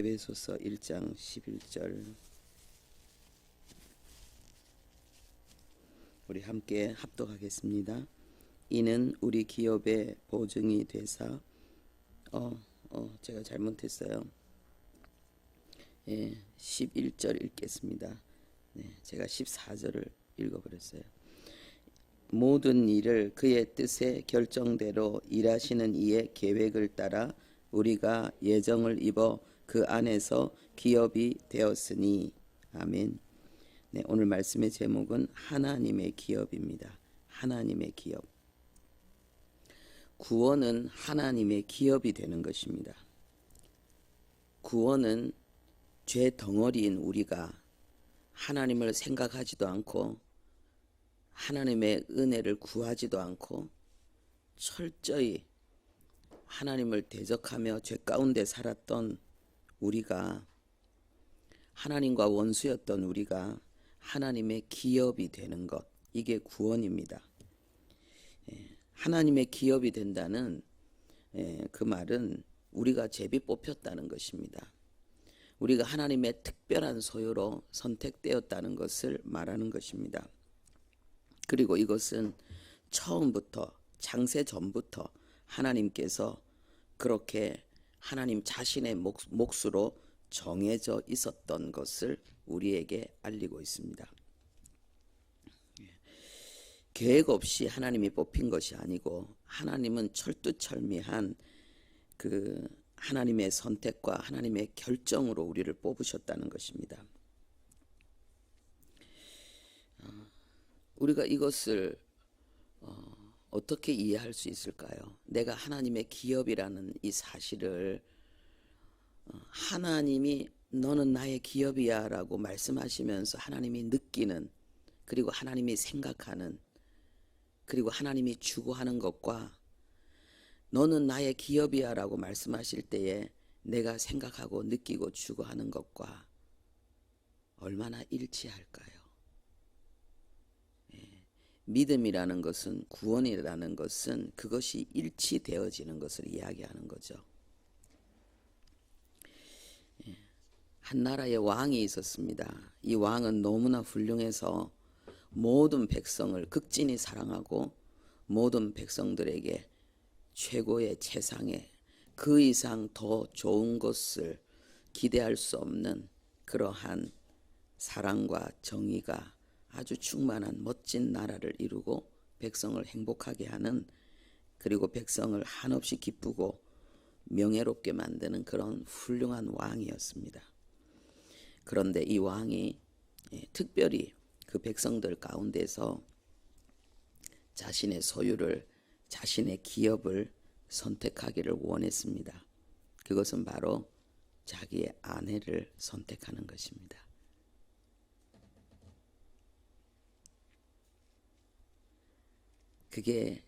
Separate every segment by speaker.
Speaker 1: 에베소서 1장 11절 우리 함께 합독하겠습니다. 이는 우리 기업의 보증이 되사 제가 잘못했어요. 11절 읽겠습니다. 제가 14절을 읽어버렸어요. 모든 일을 그의 뜻의 결정대로 일하시는 이의 계획을 따라 우리가 예정을 입어 그 안에서 기업이 되었으니. 아멘. 오늘 말씀의 제목은 하나님의 기업입니다. 하나님의 기업. 구원은 하나님의 기업이 되는 것입니다. 구원은 죄 덩어리인 우리가 하나님을 생각하지도 않고 하나님의 은혜를 구하지도 않고 철저히 하나님을 대적하며 죄 가운데 살았던 우리가, 하나님과 원수였던 우리가 하나님의 기업이 되는 것, 이게 구원입니다. 하나님의 기업이 된다는 그 말은 우리가 제비 뽑혔다는 것입니다. 우리가 하나님의 특별한 소유로 선택되었다는 것을 말하는 것입니다. 그리고 이것은 처음부터, 창세 전부터 하나님께서 그렇게 하나님 자신의 몫으로 정해져 있었던 것을 우리에게 알리고 있습니다. 계획 없이 하나님이 뽑힌 것이 아니고 하나님은 철두철미한 그 하나님의 선택과 하나님의 결정으로 우리를 뽑으셨다는 것입니다. 우리가 이것을 어떻게 이해할 수 있을까요? 내가 하나님의 기업이라는 이 사실을 하나님이 너는 나의 기업이야 라고 말씀하시면서 하나님이 느끼는, 그리고 하나님이 생각하는, 그리고 하나님이 추구하는 것과 너는 나의 기업이야 라고 말씀하실 때에 내가 생각하고 느끼고 추구하는 것과 얼마나 일치할까요? 믿음이라는 것은, 구원이라는 것은 그것이 일치되어지는 것을 이야기하는 거죠. 한 나라에 왕이 있었습니다. 이 왕은 너무나 훌륭해서 모든 백성을 극진히 사랑하고 모든 백성들에게 최고의 최상의 그 이상 더 좋은 것을 기대할 수 없는 그러한 사랑과 정의가 아주 충만한 멋진 나라를 이루고 백성을 행복하게 하는, 그리고 백성을 한없이 기쁘고 명예롭게 만드는 그런 훌륭한 왕이었습니다. 그런데 이 왕이 특별히 그 백성들 가운데서 자신의 소유를, 자신의 기업을 선택하기를 원했습니다. 그것은 바로 자기의 아내를 선택하는 것입니다. 그게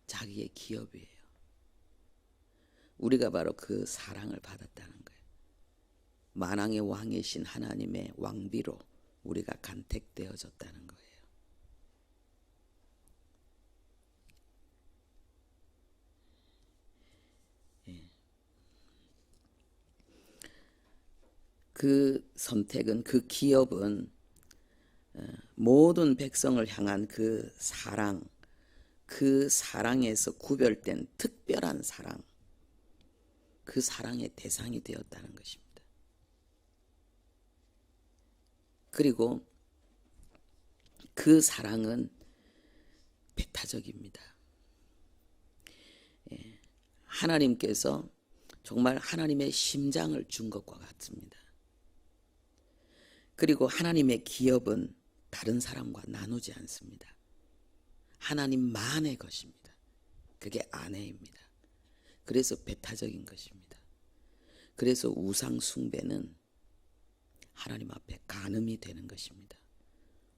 Speaker 1: 자기의 기업이에요. 우리가 바로 그 사랑을 받았다는 거예요. 만왕의 왕이신 하나님의 왕비로 우리가 간택되어졌다는 거예요. 그 선택은, 그 기업은 모든 백성을 향한 그 사랑, 그 사랑에서 구별된 특별한 사랑, 그 사랑의 대상이 되었다는 것입니다. 그리고 그 사랑은 배타적입니다. 하나님께서 정말 하나님의 심장을 준 것과 같습니다. 그리고 하나님의 기업은 다른 사람과 나누지 않습니다. 하나님만의 것입니다. 그게 아내입니다. 그래서 배타적인 것입니다. 그래서 우상 숭배는 하나님 앞에 간음이 되는 것입니다.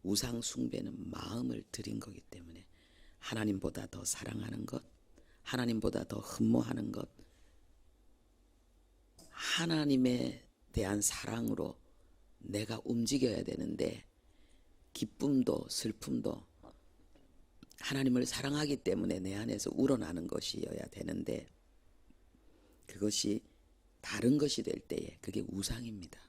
Speaker 1: 우상 숭배는 마음을 들인 거기 때문에 하나님보다 더 사랑하는 것, 하나님보다 더 흠모하는 것, 하나님에 대한 사랑으로 내가 움직여야 되는데, 기쁨도 슬픔도 하나님을 사랑하기 때문에 내 안에서 우러나는 것이어야 되는데, 그것이 다른 것이 될 때에 그게 우상입니다.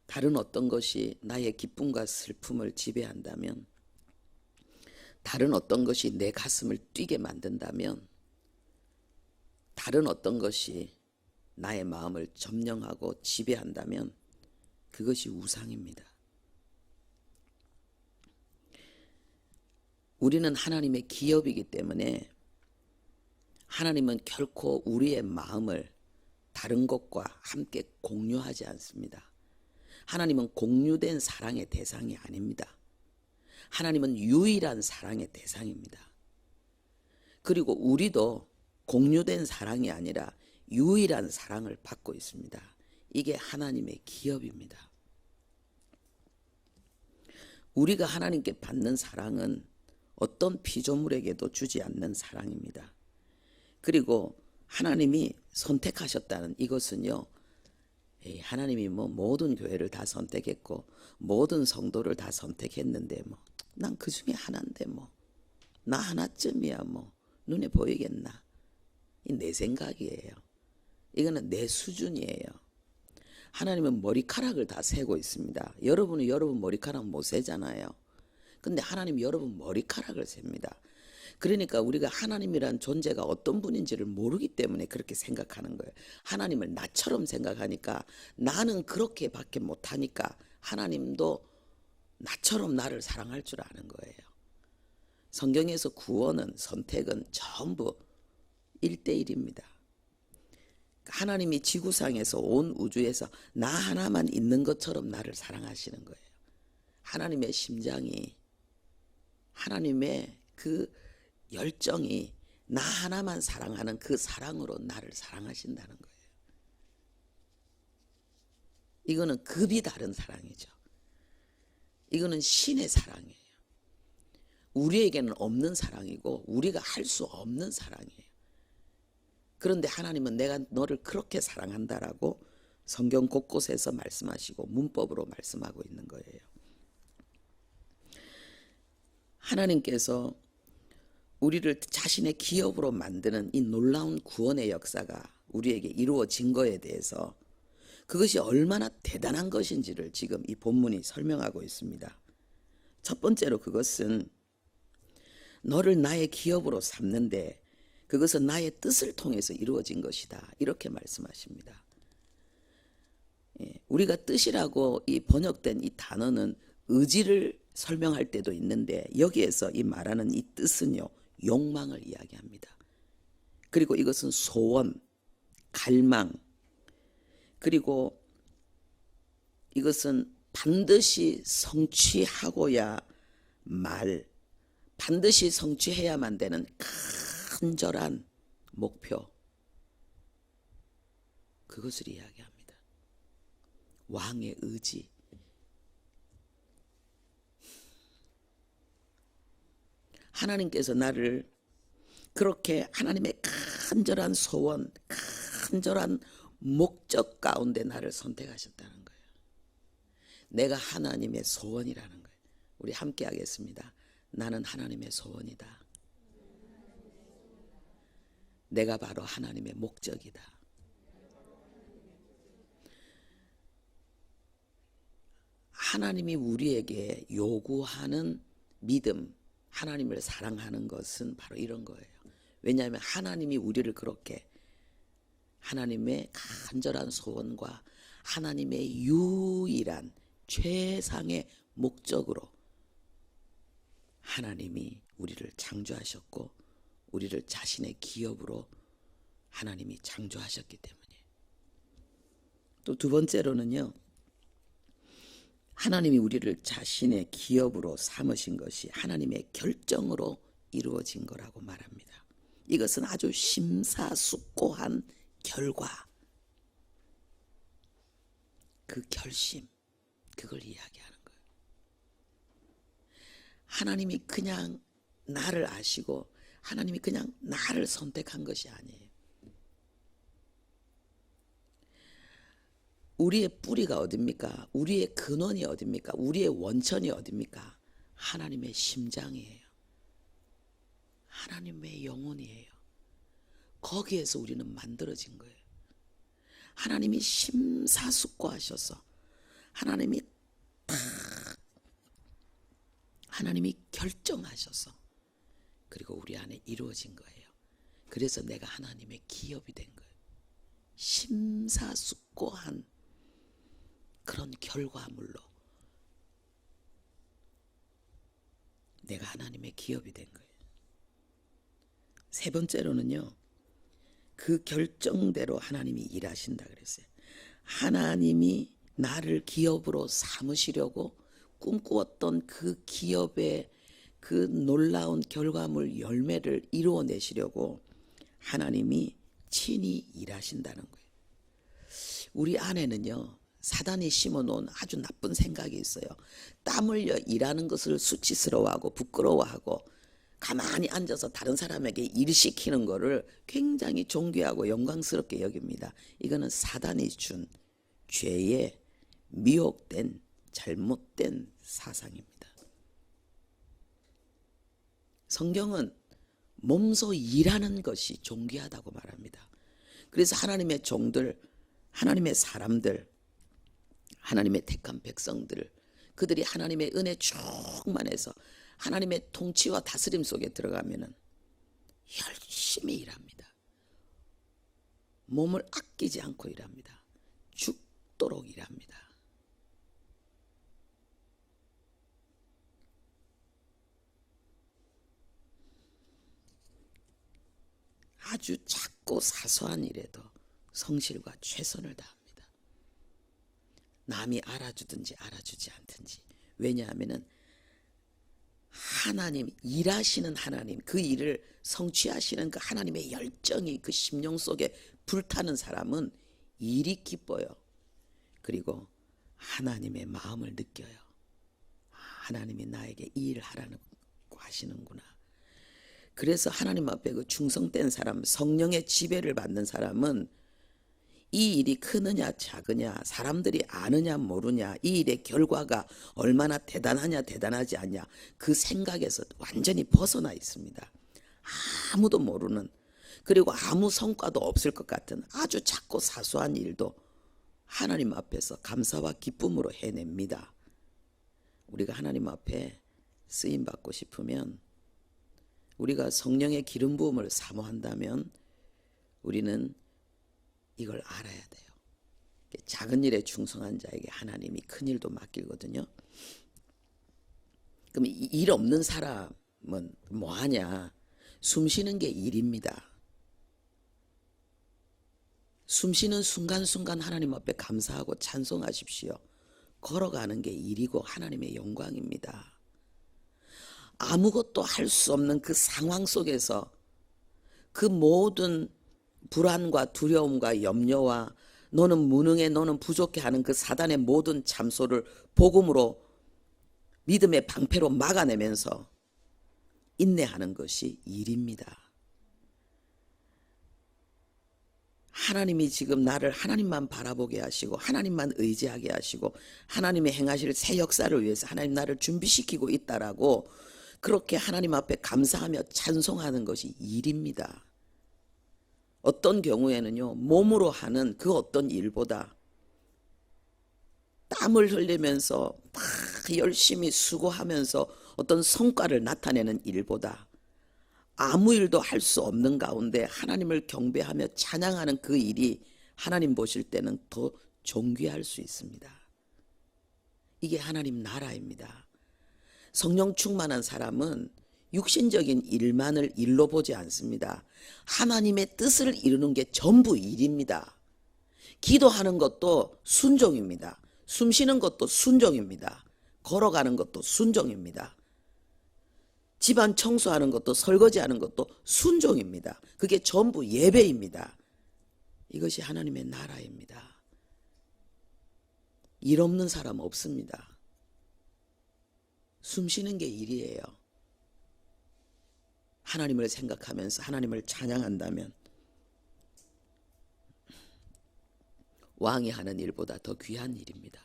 Speaker 1: 다른 어떤 것이 나의 기쁨과 슬픔을 지배한다면, 다른 어떤 것이 내 가슴을 뛰게 만든다면, 다른 어떤 것이 나의 마음을 점령하고 지배한다면 그것이 우상입니다. 우리는 하나님의 기업이기 때문에 하나님은 결코 우리의 마음을 다른 것과 함께 공유하지 않습니다. 하나님은 공유된 사랑의 대상이 아닙니다. 하나님은 유일한 사랑의 대상입니다. 그리고 우리도 공유된 사랑이 아니라 유일한 사랑을 받고 있습니다. 이게 하나님의 기업입니다. 우리가 하나님께 받는 사랑은 어떤 피조물에게도 주지 않는 사랑입니다. 그리고 하나님이 선택하셨다는 이것은요, 하나님이 모든 교회를 다 선택했고 모든 성도를 다 선택했는데 난 그 중에 하나인데 나 하나쯤이야 눈에 보이겠나? 이 내 생각이에요. 이거는 내 수준이에요. 하나님은 머리카락을 다 세고 있습니다. 여러분은 여러분 머리카락 못 세잖아요. 근데 하나님이 여러분 머리카락을 셉니다. 그러니까 우리가 하나님이란 존재가 어떤 분인지를 모르기 때문에 그렇게 생각하는 거예요. 하나님을 나처럼 생각하니까, 나는 그렇게밖에 못하니까 하나님도 나처럼 나를 사랑할 줄 아는 거예요. 성경에서 구원은, 선택은 전부 1대1입니다. 하나님이 지구상에서 온 우주에서 나 하나만 있는 것처럼 나를 사랑하시는 거예요. 하나님의 심장이, 하나님의 그 열정이 나 하나만 사랑하는 그 사랑으로 나를 사랑하신다는 거예요. 이거는 급이 다른 사랑이죠. 이거는 신의 사랑이에요. 우리에게는 없는 사랑이고 우리가 할 수 없는 사랑이에요. 그런데 하나님은 내가 너를 그렇게 사랑한다라고 성경 곳곳에서 말씀하시고 문법으로 말씀하고 있는 거예요. 하나님께서 우리를 자신의 기업으로 만드는 이 놀라운 구원의 역사가 우리에게 이루어진 거에 대해서, 그것이 얼마나 대단한 것인지를 지금 이 본문이 설명하고 있습니다. 첫 번째로 그것은 너를 나의 기업으로 삼는데 그것은 나의 뜻을 통해서 이루어진 것이다, 이렇게 말씀하십니다. 우리가 뜻이라고 이 번역된 이 단어는 의지를 설명할 때도 있는데, 여기에서 이 말하는 이 뜻은요, 욕망을 이야기합니다. 그리고 이것은 소원, 갈망, 그리고 이것은 반드시 성취하고야 반드시 성취해야만 되는 간절한 목표, 그것을 이야기합니다. 왕의 의지. 하나님께서 나를 그렇게 하나님의 간절한 소원, 간절한 목적 가운데 나를 선택하셨다는 거예요. 내가 하나님의 소원이라는 거예요. 우리 함께 하겠습니다. 나는 하나님의 소원이다. 내가 바로 하나님의 목적이다. 하나님이 우리에게 요구하는 믿음, 하나님을 사랑하는 것은 바로 이런 거예요. 왜냐하면 하나님이 우리를 그렇게 하나님의 간절한 소원과 하나님의 유일한 최상의 목적으로 하나님이 우리를 창조하셨고 우리를 자신의 기업으로 하나님이 창조하셨기 때문에. 또 두 번째로는요, 하나님이 우리를 자신의 기업으로 삼으신 것이 하나님의 결정으로 이루어진 거라고 말합니다. 이것은 아주 심사숙고한 결과, 그 결심, 그걸 이야기하는 거예요. 하나님이 그냥 나를 아시고 하나님이 그냥 나를 선택한 것이 아니에요. 우리의 뿌리가 어딥니까? 우리의 근원이 어딥니까? 우리의 원천이 어딥니까? 하나님의 심장이에요. 하나님의 영혼이에요. 거기에서 우리는 만들어진 거예요. 하나님이 심사숙고하셔서 하나님이 결정하셔서 그리고 우리 안에 이루어진 거예요. 그래서 내가 하나님의 기업이 된 거예요. 심사숙고한 그런 결과물로 내가 하나님의 기업이 된 거예요. 세 번째로는요, 그 결정대로 하나님이 일하신다 그랬어요. 하나님이 나를 기업으로 삼으시려고 꿈꾸었던 그 기업의 그 놀라운 결과물 열매를 이루어내시려고 하나님이 친히 일하신다는 거예요. 우리 안에는요, 사단이 심어놓은 아주 나쁜 생각이 있어요. 땀 흘려 일하는 것을 수치스러워하고 부끄러워하고 가만히 앉아서 다른 사람에게 일 시키는 거를 굉장히 존귀하고 영광스럽게 여깁니다. 이거는 사단이 준 죄의 미혹된 잘못된 사상입니다. 성경은 몸소 일하는 것이 존귀하다고 말합니다. 그래서 하나님의 종들, 하나님의 사람들, 하나님의 택한 백성들, 그들이 하나님의 은혜 충만해서 하나님의 통치와 다스림 속에 들어가면은 열심히 일합니다. 몸을 아끼지 않고 일합니다. 죽도록 일합니다. 아주 작고 사소한 일에도 성실과 최선을 다합니다. 남이 알아주든지 알아주지 않든지. 왜냐하면은 하나님, 일하시는 하나님, 그 일을 성취하시는 그 하나님의 열정이 그 심령 속에 불타는 사람은 일이 기뻐요. 그리고 하나님의 마음을 느껴요. 하나님이 나에게 이 일을 하라고 하시는구나. 그래서 하나님 앞에 그 충성된 사람, 성령의 지배를 받는 사람은 이 일이 크느냐 작으냐, 사람들이 아느냐 모르냐, 이 일의 결과가 얼마나 대단하냐 대단하지 않냐, 그 생각에서 완전히 벗어나 있습니다. 아무도 모르는, 그리고 아무 성과도 없을 것 같은 아주 작고 사소한 일도 하나님 앞에서 감사와 기쁨으로 해냅니다. 우리가 하나님 앞에 쓰임 받고 싶으면, 우리가 성령의 기름 부음을 사모한다면 우리는 이걸 알아야 돼요. 작은 일에 충성한 자에게 하나님이 큰 일도 맡기거든요. 그럼 일 없는 사람은 뭐하냐? 숨 쉬는 게 일입니다. 숨 쉬는 순간순간 하나님 앞에 감사하고 찬송하십시오. 걸어가는 게 일이고 하나님의 영광입니다. 아무것도 할 수 없는 그 상황 속에서 그 모든 불안과 두려움과 염려와 너는 무능해, 너는 부족해 하는 그 사단의 모든 참소를 복음으로, 믿음의 방패로 막아내면서 인내하는 것이 일입니다. 하나님이 지금 나를 하나님만 바라보게 하시고 하나님만 의지하게 하시고 하나님의 행하실 새 역사를 위해서 하나님 나를 준비시키고 있다라고 그렇게 하나님 앞에 감사하며 찬송하는 것이 일입니다. 어떤 경우에는요, 몸으로 하는 그 어떤 일보다 땀을 흘리면서 막 열심히 수고하면서 어떤 성과를 나타내는 일보다 아무 일도 할 수 없는 가운데 하나님을 경배하며 찬양하는 그 일이 하나님 보실 때는 더 존귀할 수 있습니다. 이게 하나님 나라입니다. 성령 충만한 사람은 육신적인 일만을 일로 보지 않습니다. 하나님의 뜻을 이루는 게 전부 일입니다. 기도하는 것도 순종입니다. 숨 쉬는 것도 순종입니다. 걸어가는 것도 순종입니다. 집안 청소하는 것도 설거지하는 것도 순종입니다. 그게 전부 예배입니다. 이것이 하나님의 나라입니다. 일 없는 사람 없습니다. 숨 쉬는 게 일이에요. 하나님을 생각하면서 하나님을 찬양한다면 왕이 하는 일보다 더 귀한 일입니다.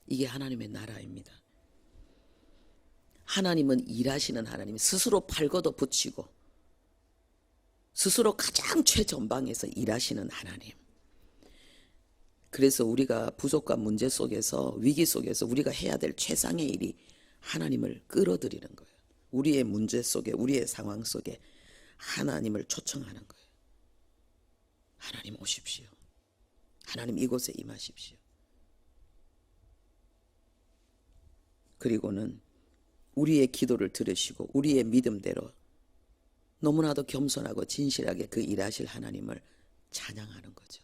Speaker 1: 이게 하나님의 나라입니다. 하나님은 일하시는 하나님, 스스로 팔 걷어 붙이고 스스로 가장 최전방에서 일하시는 하나님. 그래서 우리가 부족과 문제 속에서, 위기 속에서 우리가 해야 될 최상의 일이 하나님을 끌어들이는 거예요. 우리의 문제 속에, 우리의 상황 속에 하나님을 초청하는 거예요. 하나님 오십시오. 하나님 이곳에 임하십시오. 그리고는 우리의 기도를 들으시고 우리의 믿음대로 너무나도 겸손하고 진실하게 그 일하실 하나님을 찬양하는 거죠.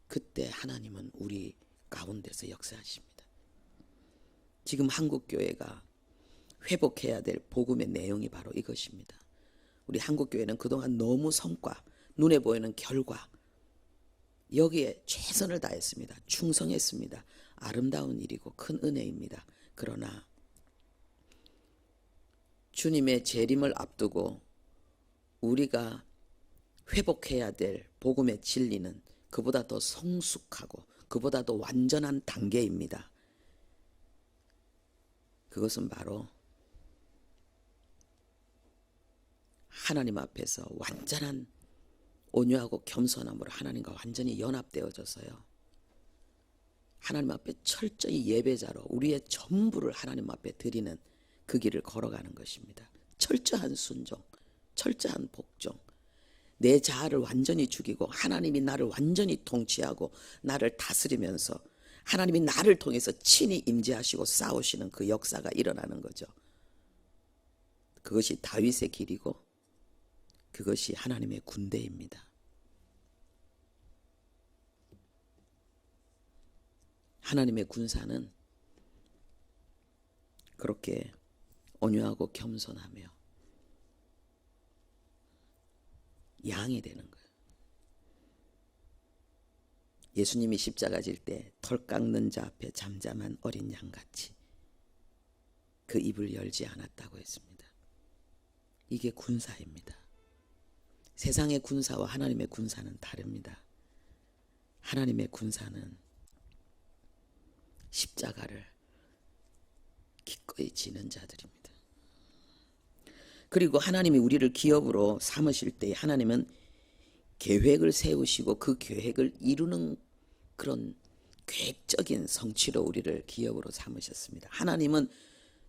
Speaker 1: 그때 하나님은 우리 가운데서 역사하십니다. 지금 한국교회가 회복해야 될 복음의 내용이 바로 이것입니다. 우리 한국교회는 그동안 너무 성과, 눈에 보이는 결과, 여기에 최선을 다했습니다. 충성했습니다. 아름다운 일이고 큰 은혜입니다. 그러나 주님의 재림을 앞두고 우리가 회복해야 될 복음의 진리는 그보다 더 성숙하고 그보다 더 완전한 단계입니다. 그것은 바로 하나님 앞에서 완전한 온유하고 겸손함으로 하나님과 완전히 연합되어져서요, 하나님 앞에 철저히 예배자로 우리의 전부를 하나님 앞에 드리는 그 길을 걸어가는 것입니다. 철저한 순종, 철저한 복종, 내 자아를 완전히 죽이고 하나님이 나를 완전히 통치하고 나를 다스리면서 하나님이 나를 통해서 친히 임재하시고 싸우시는 그 역사가 일어나는 거죠. 그것이 다윗의 길이고 그것이 하나님의 군대입니다. 하나님의 군사는 그렇게 온유하고 겸손하며 양이 되는 거예요. 예수님이 십자가 질 때 털 깎는 자 앞에 잠잠한 어린 양같이 그 입을 열지 않았다고 했습니다. 이게 군사입니다. 세상의 군사와 하나님의 군사는 다릅니다. 하나님의 군사는 십자가를 기꺼이 지는 자들입니다. 그리고 하나님이 우리를 기업으로 삼으실 때 하나님은 계획을 세우시고 그 계획을 이루는 그런 계획적인 성취로 우리를 기업으로 삼으셨습니다. 하나님은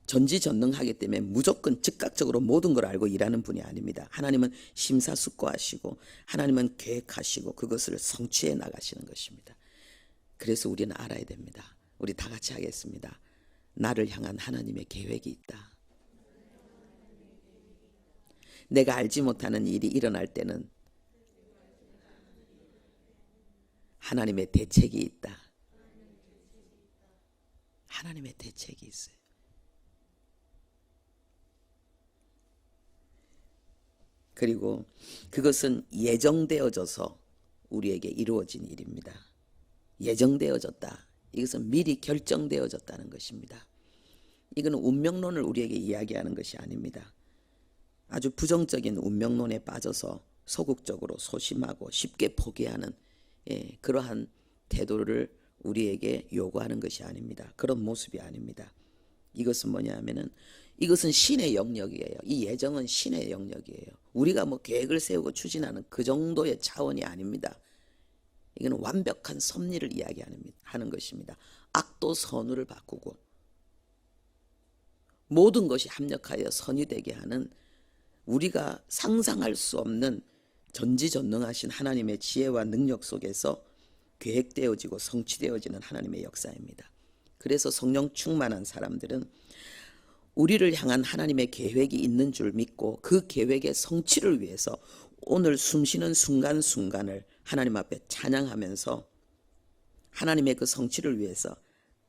Speaker 1: 전지전능하기 때문에 무조건 즉각적으로 모든 걸 알고 일하는 분이 아닙니다. 하나님은 심사숙고하시고 하나님은 계획하시고 그것을 성취해 나가시는 것입니다. 그래서 우리는 알아야 됩니다. 우리 다 같이 하겠습니다. 나를 향한 하나님의 계획이 있다. 내가 알지 못하는 일이 일어날 때는 하나님의 대책이 있다. 하나님의 대책이 있어요. 그리고 그것은 예정되어져서 우리에게 이루어진 일입니다. 예정되어졌다. 이것은 미리 결정되어졌다는 것입니다. 이건 운명론을 우리에게 이야기하는 것이 아닙니다. 아주 부정적인 운명론에 빠져서 소극적으로 소심하고 쉽게 포기하는 그러한 태도를 우리에게 요구하는 것이 아닙니다. 그런 모습이 아닙니다. 이것은 뭐냐면은 이것은 신의 영역이에요. 이 예정은 신의 영역이에요. 우리가 뭐 계획을 세우고 추진하는 그 정도의 차원이 아닙니다. 이건 완벽한 섭리를 이야기하는 것입니다. 악도 선우를 바꾸고 모든 것이 합력하여 선이 되게 하는 우리가 상상할 수 없는 전지전능하신 하나님의 지혜와 능력 속에서 계획되어지고 성취되어지는 하나님의 역사입니다. 그래서 성령 충만한 사람들은 우리를 향한 하나님의 계획이 있는 줄 믿고 그 계획의 성취를 위해서 오늘 숨쉬는 순간순간을 하나님 앞에 찬양하면서 하나님의 그 성취를 위해서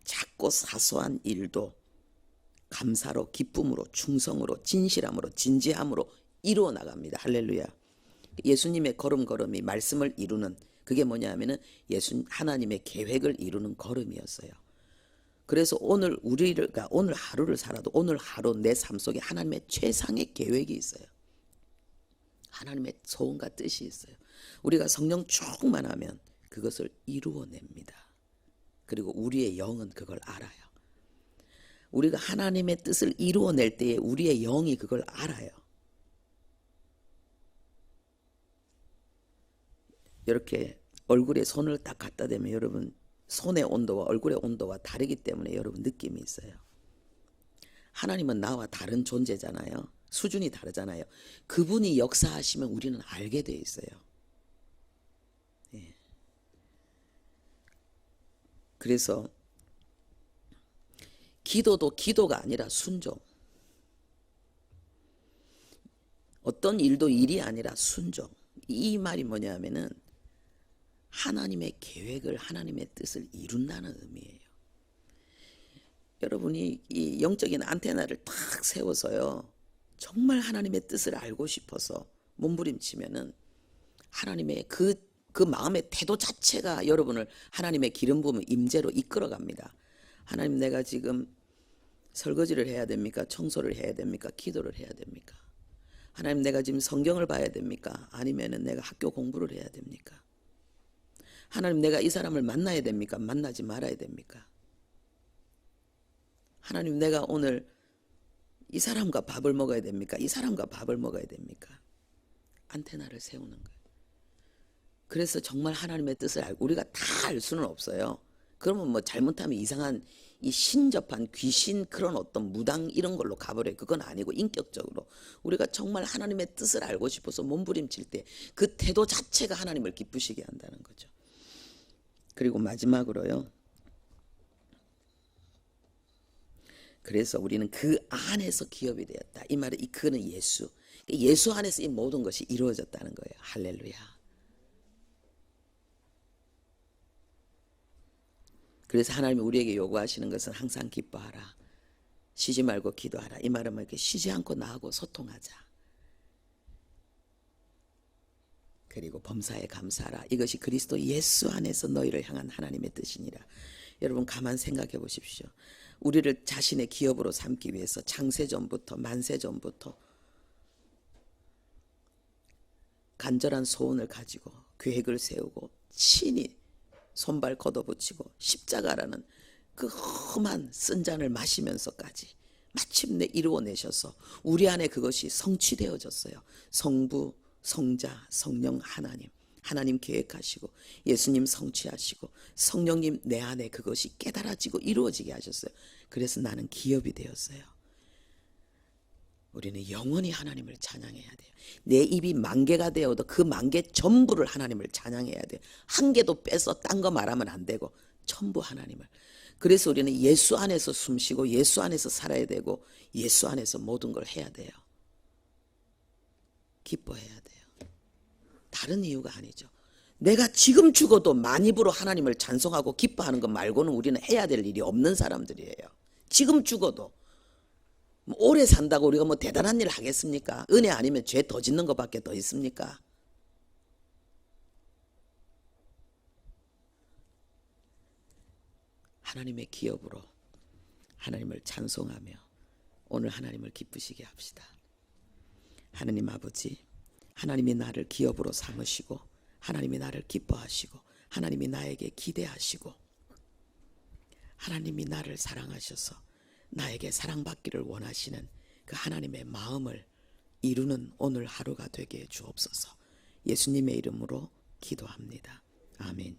Speaker 1: 작고 사소한 일도 감사로, 기쁨으로, 충성으로, 진실함으로, 진지함으로 이루어 나갑니다. 할렐루야. 예수님의 걸음걸음이 말씀을 이루는 그게 뭐냐 하면은 하나님의 계획을 이루는 걸음이었어요. 그래서 오늘 우리가 오늘 하루를 살아도 오늘 하루 내 삶 속에 하나님의 최상의 계획이 있어요. 하나님의 소원과 뜻이 있어요. 우리가 성령 충만하면 그것을 이루어냅니다. 그리고 우리의 영은 그걸 알아요. 우리가 하나님의 뜻을 이루어낼 때에 우리의 영이 그걸 알아요. 이렇게 얼굴에 손을 딱 갖다 대면 여러분 손의 온도와 얼굴의 온도와 다르기 때문에 여러분 느낌이 있어요. 하나님은 나와 다른 존재잖아요. 수준이 다르잖아요. 그분이 역사하시면 우리는 알게 돼 있어요. 예. 그래서 기도도 기도가 아니라 순종. 어떤 일도 일이 아니라 순종. 이 말이 뭐냐면은 하나님의 계획을, 하나님의 뜻을 이룬다는 의미예요. 여러분이 이 영적인 안테나를 탁 세워서요, 정말 하나님의 뜻을 알고 싶어서 몸부림치면은 하나님의 그 마음의 태도 자체가 여러분을 하나님의 기름 부음 임재로 이끌어갑니다. 하나님, 내가 지금 설거지를 해야 됩니까? 청소를 해야 됩니까? 기도를 해야 됩니까? 하나님, 내가 지금 성경을 봐야 됩니까? 아니면은 내가 학교 공부를 해야 됩니까? 하나님, 내가 이 사람을 만나야 됩니까? 만나지 말아야 됩니까? 하나님, 내가 오늘 이 사람과 밥을 먹어야 됩니까? 이 사람과 밥을 먹어야 됩니까? 안테나를 세우는 거예요. 그래서 정말 하나님의 뜻을 알고, 우리가 다 알 수는 없어요. 그러면 뭐 잘못하면 이상한 이 신접한 귀신 그런 어떤 무당 이런 걸로 가버려요. 그건 아니고 인격적으로 우리가 정말 하나님의 뜻을 알고 싶어서 몸부림칠 때 그 태도 자체가 하나님을 기쁘시게 한다는 거죠. 그리고 마지막으로요, 그래서 우리는 그 안에서 기업이 되었다. 이 말은 그는 예수. 예수 안에서 이 모든 것이 이루어졌다는 거예요. 할렐루야. 그래서 하나님이 우리에게 요구하시는 것은 항상 기뻐하라. 쉬지 말고 기도하라. 이 말은 뭐 이렇게 쉬지 않고 나하고 소통하자. 그리고 범사에 감사하라. 이것이 그리스도 예수 안에서 너희를 향한 하나님의 뜻이니라. 여러분 가만 생각해 보십시오. 우리를 자신의 기업으로 삼기 위해서 창세전부터 만세전부터 간절한 소원을 가지고 계획을 세우고 친히 손발 걷어붙이고 십자가라는 그 험한 쓴 잔을 마시면서까지 마침내 이루어내셔서 우리 안에 그것이 성취되어졌어요. 성부, 성자, 성령 하나님 계획하시고 예수님 성취하시고 성령님 내 안에 그것이 깨달아지고 이루어지게 하셨어요. 그래서 나는 기업이 되었어요. 우리는 영원히 하나님을 찬양해야 돼요. 내 입이 10,000개가 되어도 그 10,000개 전부를 하나님을 찬양해야 돼요. 한 개도 빼서 딴 거 말하면 안 되고 전부 하나님을. 그래서 우리는 예수 안에서 숨쉬고 예수 안에서 살아야 되고 예수 안에서 모든 걸 해야 돼요. 기뻐해야 돼요. 다른 이유가 아니죠. 내가 지금 죽어도 만입으로 하나님을 찬송하고 기뻐하는 것 말고는 우리는 해야 될 일이 없는 사람들이에요. 지금 죽어도. 오래 산다고 우리가 뭐 대단한 일을 하겠습니까? 은혜 아니면 죄 더 짓는 것밖에 더 있습니까? 하나님의 기업으로 하나님을 찬송하며 오늘 하나님을 기쁘시게 합시다. 하나님 아버지, 하나님이 나를 기업으로 삼으시고 하나님이 나를 기뻐하시고 하나님이 나에게 기대하시고 하나님이 나를 사랑하셔서 나에게 사랑받기를 원하시는 그 하나님의 마음을 이루는 오늘 하루가 되게 해 주옵소서. 예수님의 이름으로 기도합니다. 아멘.